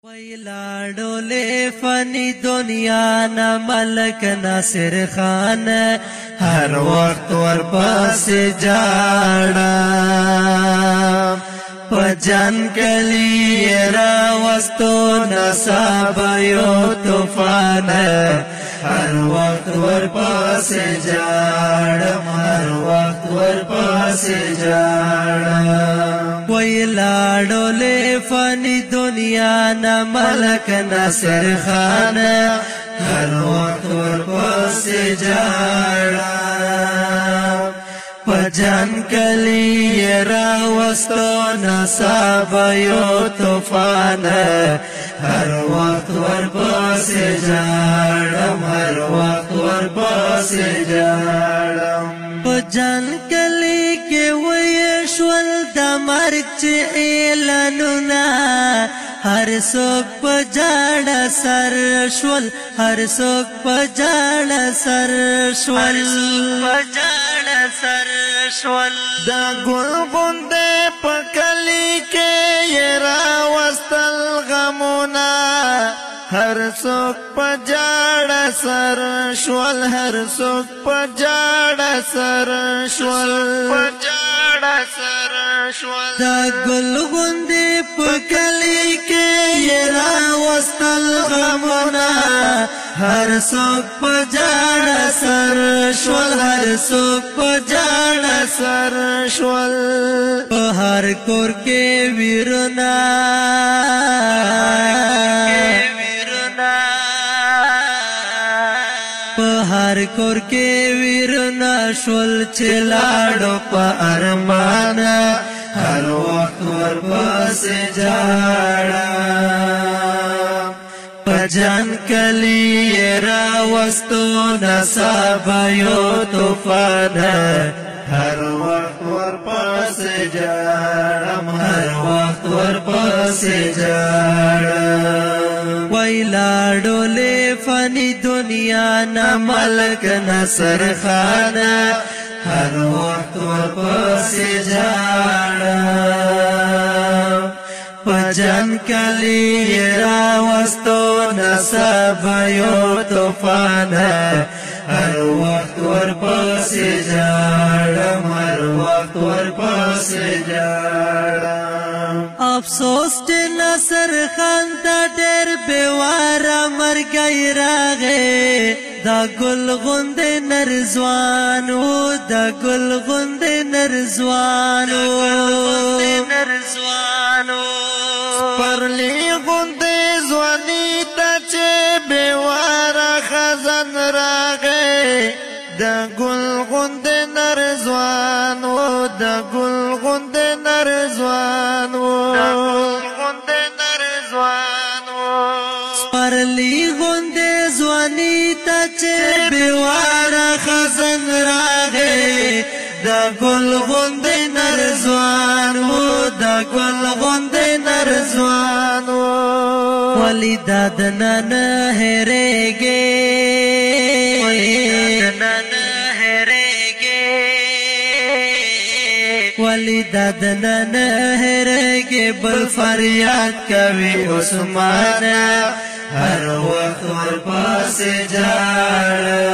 ویلاړولې فانی دنیا نا ملک ناصر خان هر وخت ورپسې جاړه پجان کلی را وستو نصاب یو طوفان هر وخت ورپسې جاړه هر وخت ورپسې جاړه ویلاړولې فانی دنیا نا ملک ناصر خان هر وخت ورپسې جاړه پجان کلی را وستو نصاب یو طوفان هر وخت ورپسې جاړم هر وخت ورپسې جاړم پجان کلی کې وې شول د مرګ چې اعلانونه هر څوک په جاړه سر شول هر څوک په جاړه سر شول دا ګل غوندې په کلی کې راوستل غمونه هر څوک په جاړه سر شول هر څوک په جاړه سر شول دا ګل غوندې په کلی کې راوستل غمونه هر څوک په جاړه سر شول هر څوک په جاړه سر شول په هر کور کې ویرونه په هر کور کې ویرونه شول چې لاړو په ارمان هر وخت ورپسې جاړه پجان کلی را وستو نصاب یو طوفان هر وخت ورپسې جاړم هر وخت ورپسې جاړم ویلاړولې فانی دنیا نا ملک ناصر خان هر وخت ورپسې جاړم پجان کلی را وستو نصاب یو طوفان هر وخت ورپسې جاړم هر وخت ورپسې جاړم افسوس چې ناصر خان ته ډېر بېواره مرګی راغی دا ګل غوندې نر ځوان و دا ګل غوندې نر ځوان پرلی غوندې ځواني ته چې بېواره خزان راغی دا ګل غوندې نر ځوان و دا ګل غوندې نر ځوان پرلی غوندې ځواني ته چې بېواره خزان راغی دا ګل غوندې نر ځوان و دا ګل غوندې نر ځوان و ولی دادنا نه هېرېږي ولی دادنا نه هېرېږي بل فریاد کوي عثمان هر وخت ورپسې جاړه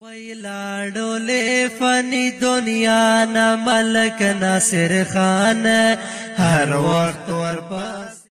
ویلاړولې فانی دنیا نا ملک ناصر خان هر وخت ورپسې